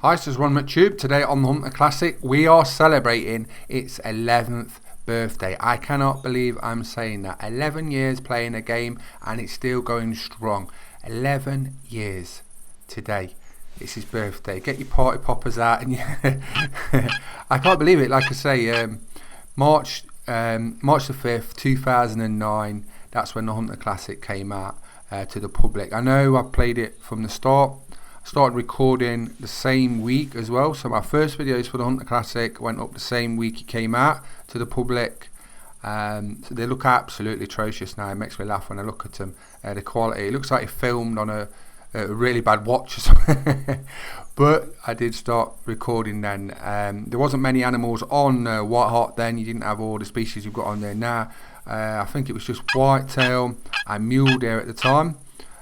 Hi, this is ronMctube. Today on the Hunter Classic, we are celebrating its 11th birthday. I cannot believe I'm saying that. 11 years playing a game and it's still going strong. 11 years today. It's his birthday. Get your party poppers out. And I can't believe it. Like I say, March the 5th, 2009, that's when the Hunter Classic came out to the public. I know I played it from the start. Started recording the same week as well, so my first videos for the Hunter Classic went up the same week it came out to the public. So they look absolutely atrocious now. It makes me laugh when I look at them. The quality, it looks like it filmed on a really bad watch or something. But I did start recording then. There wasn't many animals on White Hot then. You didn't have all the species you've got on there now. I think it was just whitetail and mule deer at the time.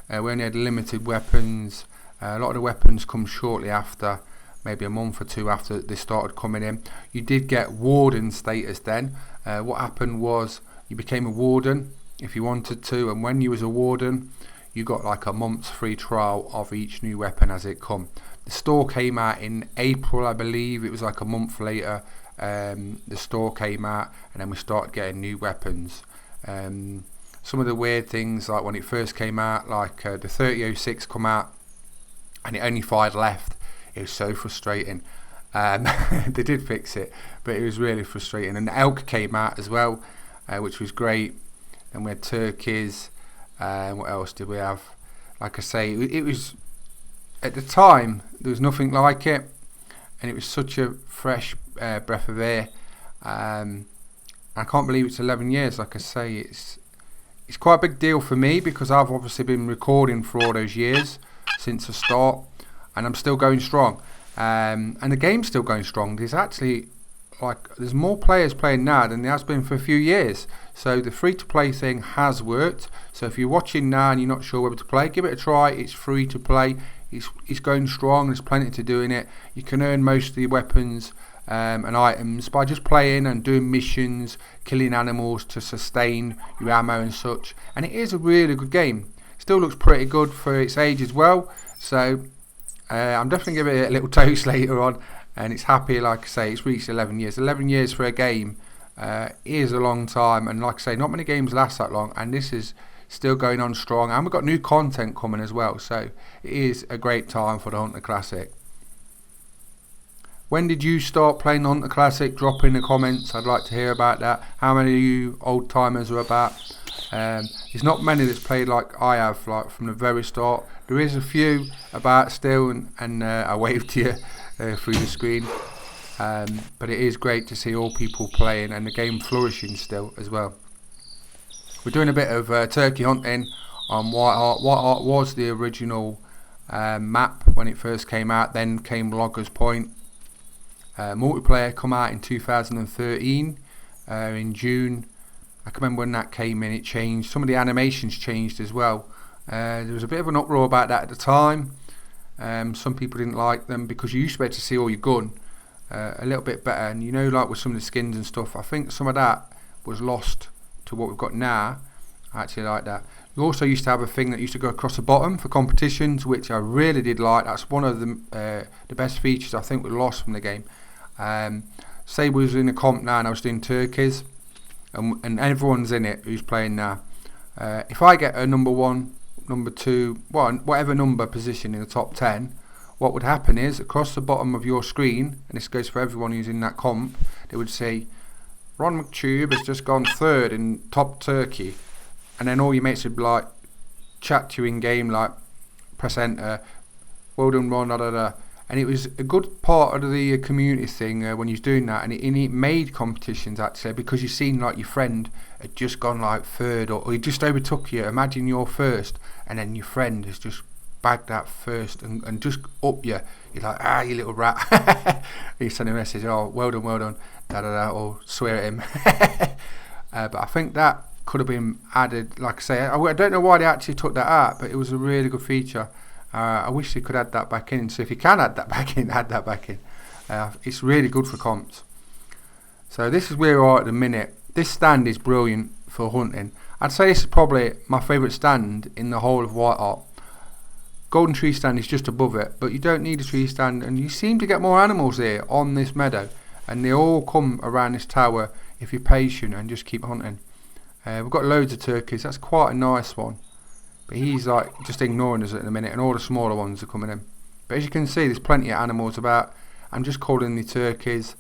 We only had limited weapons. A lot of the weapons come shortly after, maybe a month or two after they started coming in. You did get warden status then. What happened was you became a warden if you wanted to, and when you was a warden you got like a month's free trial of each new weapon as it come. The store came out in April, I believe. It was like a month later the store came out, and then we started getting new weapons. Some of the weird things, like when it first came out, like the 3006 come out and it only fired left. It was so frustrating. They did fix it, but it was really frustrating. And the elk came out as well, which was great. And we had turkeys. What else did we have? Like I say, it was, at the time there was nothing like it, and it was such a fresh breath of air. I can't believe it's 11 years. Like I say, it's quite a big deal for me, because I've obviously been recording for all those years since the start, and I'm still going strong, and the game's still going strong. There's actually there's more players playing now than there has been for a few years, so the free to play thing has worked. So if you're watching now and you're not sure whether to play, give it a try. It's free to play. It's going strong. There's plenty to do in it. You can earn most of the weapons and items by just playing and doing missions, killing animals to sustain your ammo and such, and it is a really good game. Still looks pretty good for its age as well, so I'm definitely giving it a little toast later on. And it's happy, like I say, it's reached 11 years. 11 years for a game is a long time, and like I say, not many games last that long, and this is still going on strong, and we've got new content coming as well, so it is a great time for the Hunter Classic. When did you start playing the Hunter Classic? Drop in the comments, I'd like to hear about that. How many of you old timers are about? There's not many that's played like I have, like from the very start. There is a few about still, and I waved to you through the screen. But it is great to see all people playing and the game flourishing still as well. We're doing a bit of turkey hunting on White Hart. White Hart was the original map when it first came out. Then came Loggers Point. Multiplayer come out in 2013 in June. I can remember when that came in, it changed. Some of the animations changed as well. There was a bit of an uproar about that at the time. Some people didn't like them because you used to be able to see all your gun a little bit better, and you know, like with some of the skins and stuff, I think some of that was lost to what we've got now. I actually like that. You also used to have a thing that used to go across the bottom for competitions, which I really did like. That's one of the best features I think we lost from the game. Say we was in a comp now and I was doing turkeys, and everyone's in it who's playing now. If I get a number 1, number 2, whatever number position in the top 10, what would happen is across the bottom of your screen, and this goes for everyone who's in that comp, they would say ronMctube has just gone 3rd in top turkey, and then all your mates would be like chat to you in game, like press enter, well done Ron, da da da. And it was a good part of the community thing when you was doing that, and it made competitions actually, because you seen like your friend had just gone like 3rd, or he just overtook you. Imagine you're 1st and then your friend has just bagged that 1st and just up you. You're like, you little rat. You send a message, oh well done, da da da, or swear at him. But I think that could have been added. Like I say, I don't know why they actually took that out, but it was a really good feature. I wish they could add that back in. So if you can add that back in, add that back in. It's really good for comps. So this is where we are at the minute. This stand is brilliant for hunting. I'd say this is probably my favourite stand in the whole of White Hart. golden tree stand is just above it, but you don't need a tree stand, and you seem to get more animals here on this meadow, and they all come around this tower if you're patient and just keep hunting. We've got loads of turkeys. That's quite a nice one, but he's like just ignoring us at the minute, and all the smaller ones are coming in. But as you can see, there's plenty of animals about. I'm just calling the turkeys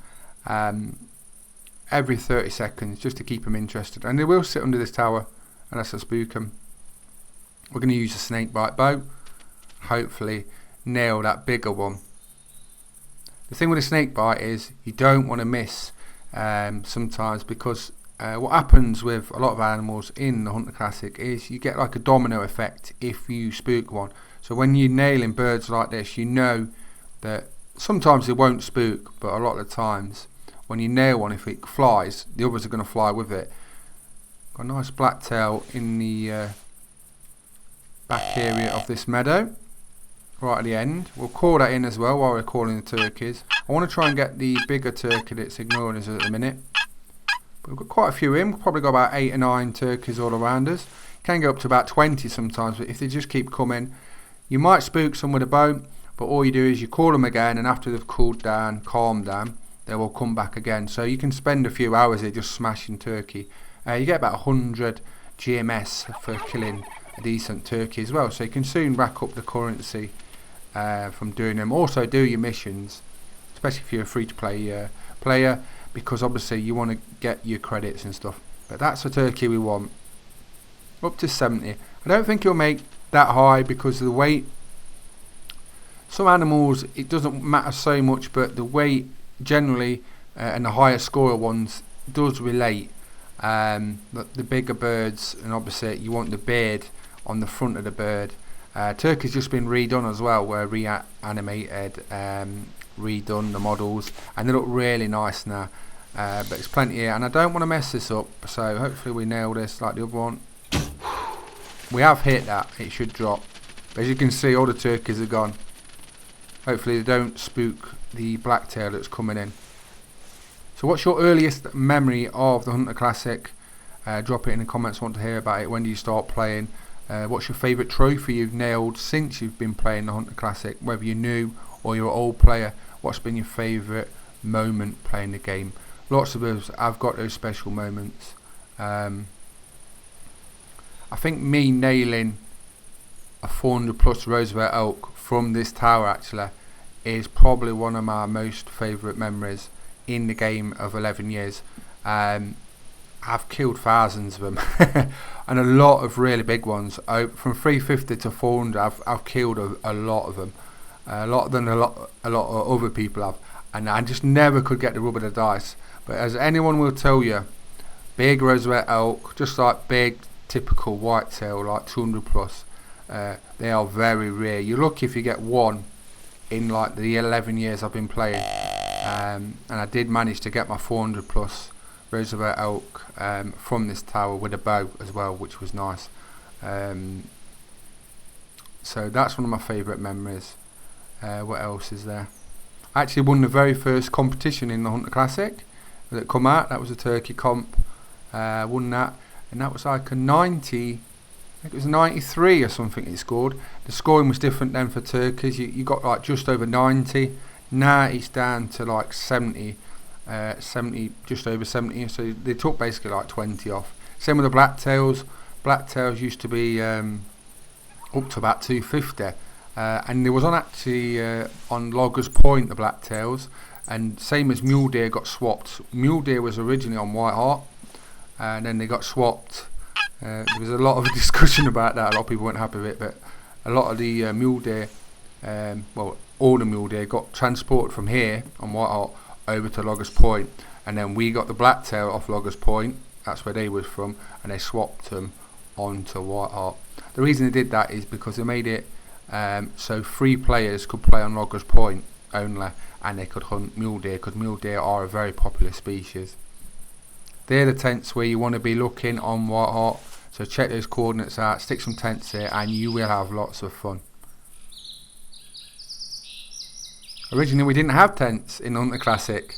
every 30 seconds just to keep them interested, and they will sit under this tower unless I spook them. We're going to use a snakebite bow, hopefully nail that bigger one. The thing with a snakebite is you don't want to miss sometimes, because what happens with a lot of animals in the Hunter Classic is you get like a domino effect if you spook one. So when you're nailing birds like this, you know that sometimes they won't spook, but a lot of the times when you nail one, if it flies, the others are going to fly with it. Got a nice blacktail in the back area of this meadow, right at the end. We'll call that in as well while we're calling the turkeys. I want to try and get the bigger turkey that's ignoring us at the minute. But we've got quite a few in. We've probably got about 8 or 9 turkeys all around us. Can go up to about 20 sometimes, but if they just keep coming, you might spook some with a bow, but all you do is you call them again, and after they've cooled down, calmed down, they will come back again. So you can spend a few hours here just smashing turkey. You get about 100 GMS for killing a decent turkey as well, so you can soon rack up the currency from doing them. Also do your missions, especially if you're a free-to-play player, because obviously you want to get your credits and stuff. But that's the turkey we want. Up to 70. I don't think it'll make that high because of the weight. Some animals it doesn't matter so much, but the weight generally and the higher scorer ones does relate. The bigger birds, and obviously you want the beard on the front of the bird. Turkey's just been redone as well, where reanimated, redone the models, and they look really nice now. But it's plenty here, and I don't want to mess this up, so hopefully we nail this like the other one. We have hit that, it should drop. But as you can see, all the turkeys are gone. Hopefully they don't spook the blacktail that's coming in. So what's your earliest memory of the Hunter Classic? Drop it in the comments, I want to hear about it. When do you start playing? What's your favourite trophy you've nailed since you've been playing the Hunter Classic? Whether you're new or you're an old player, what's been your favourite moment playing the game? Lots of us have got those special moments. I think me nailing a 400 plus Roosevelt elk from this tower actually is probably one of my most favourite memories in the game of 11 years. I've killed thousands of them and a lot of really big ones. From 350 to 400 I've killed a lot of them. A lot of other people have, and I just never could get the rub of the dice. But as anyone will tell you, big Roosevelt elk, just like big typical whitetail like 200 plus, they are very rare. You're lucky if you get one in like the 11 years I've been playing. And I did manage to get my 400 plus Roosevelt elk from this tower with a bow as well, which was nice. So that's one of my favourite memories. What else is there? I actually won the very first competition in the Hunter Classic that come out. That was a turkey comp. Won that, and that was like a 90. I think it was 93 or something he scored. The scoring was different then for turkeys. You got like just over 90. Now it's down to like 70, 70, just over 70. So they took basically like 20 off. Same with the blacktails. Blacktails used to be up to about 250. And there was on actually on Loggers Point, the blacktails, and same as mule deer got swapped. Mule deer was originally on White Hart, and then they got swapped. There was a lot of discussion about that. A lot of people weren't happy with it, but a lot of the mule deer, well, all the mule deer got transported from here on White Hart over to Loggers Point, and then we got the blacktail off Loggers Point. That's where they was from, and they swapped them onto White Hart. The reason they did that is because they made it so 3 players could play on Loggers Point only, and they could hunt mule deer, because mule deer are a very popular species. They're the tents where you want to be looking on White Hart, so check those coordinates out, stick some tents here, and you will have lots of fun. Originally we didn't have tents in Hunter Classic.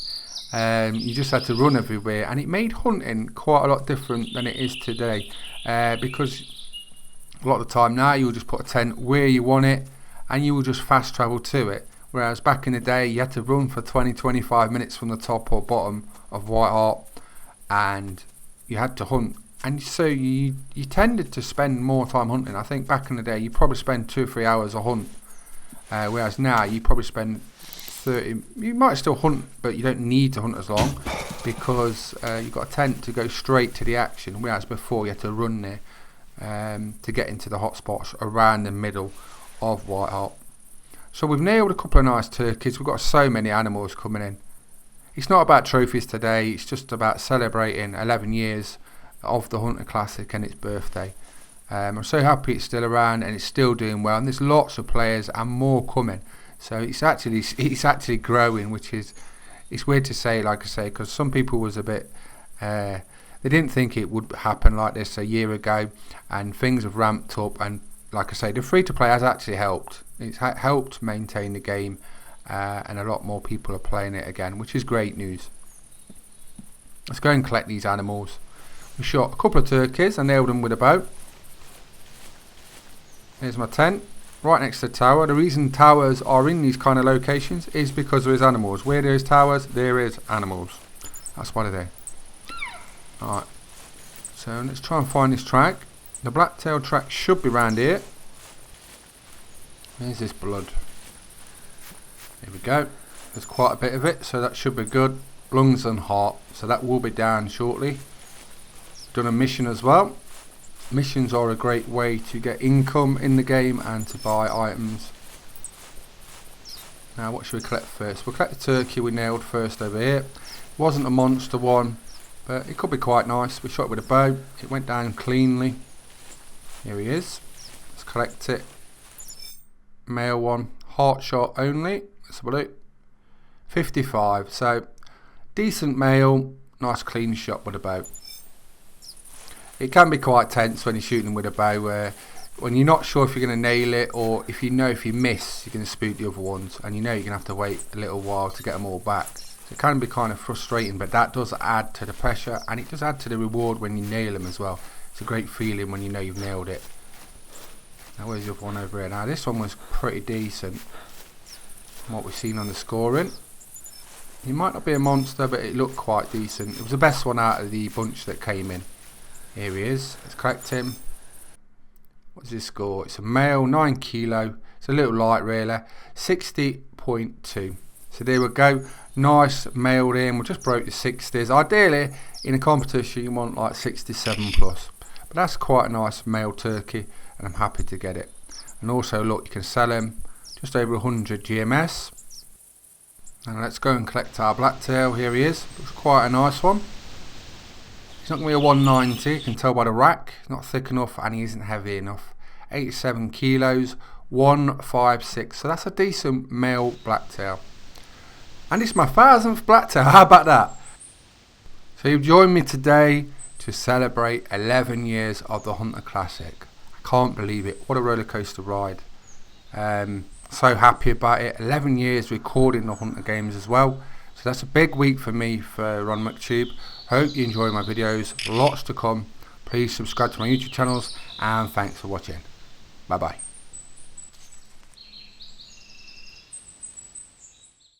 You just had to run everywhere, and it made hunting quite a lot different than it is today, because a lot of the time now you'll just put a tent where you want it, and you will just fast travel to it. Whereas back in the day, you had to run for 20-25 minutes from the top or bottom of White Hart, and you had to hunt. And so you tended to spend more time hunting. I think back in the day, you probably spend 2 or 3 hours a hunt. Whereas now, you probably spend 30. You might still hunt, but you don't need to hunt as long, because you've got a tent to go straight to the action. Whereas before, you had to run there to get into the hot spots around the middle of White Hart. So we've nailed a couple of nice turkeys. We've got so many animals coming in. It's not about trophies today. It's just about celebrating 11 years of the Hunter Classic and its birthday. I'm so happy it's still around and it's still doing well. And there's lots of players and more coming. So it's actually growing, which is, it's weird to say, like I say, because some people was a bit they didn't think it would happen like this a year ago, and things have ramped up. And like I say, the free to play has actually helped. It's helped maintain the game, and a lot more people are playing it again, which is great news. Let's go and collect these animals. We shot a couple of turkeys. I nailed them with a bow. Here's my tent, right next to the tower. The reason towers are in these kind of locations is because there is animals. Where there is towers, there is animals. That's what I do. Alright, so let's try and find this track. The blacktail track should be round here. There's this blood. There we go. There's quite a bit of it, so that should be good. Lungs and heart, so that will be down shortly. Done a mission as well. Missions are a great way to get income in the game and to buy items. Now what should we collect first? We'll collect the turkey we nailed first over here. It wasn't a monster one, but it could be quite nice. We shot it with a bow. It went down cleanly. Here he is. Let's collect it. Male one, heart shot only. Let's have a look. 55, so decent male, nice clean shot with a bow. It can be quite tense when you're shooting with a bow, where when you're not sure if you're going to nail it, or if you know if you miss you're going to spook the other ones, and you know you're going to have to wait a little while to get them all back. So it can be kind of frustrating, but that does add to the pressure, and it does add to the reward when you nail them as well. It's a great feeling when you know you've nailed it. Now where's the other one over here? Now this one was pretty decent from what we've seen on the scoring. He might not be a monster, but it looked quite decent. It was the best one out of the bunch that came in. Here he is. Let's collect him. What's his score? It's a male, 9 kilo. It's a little light really. 60.2. So there we go. Nice male there, and we just broke the 60s. Ideally, in a competition, you want like 67 plus. But that's quite a nice male turkey, and I'm happy to get it. And also, look, you can sell him just over 100 GMS. And let's go and collect our blacktail. Here he is. Looks quite a nice one. He's not going to be a 190, you can tell by the rack. He's not thick enough and he isn't heavy enough. 87 kilos, 156. So that's a decent male blacktail. And it's my 1000th blacktail. How about that? So you've joined me today to celebrate 11 years of the Hunter Classic. I can't believe it. What a roller coaster ride. So happy about it. 11 years recording the Hunter games as well. So that's a big week for me for ronMctube. Hope you enjoy my videos. Lots to come. Please subscribe to my YouTube channels, and thanks for watching. Bye bye.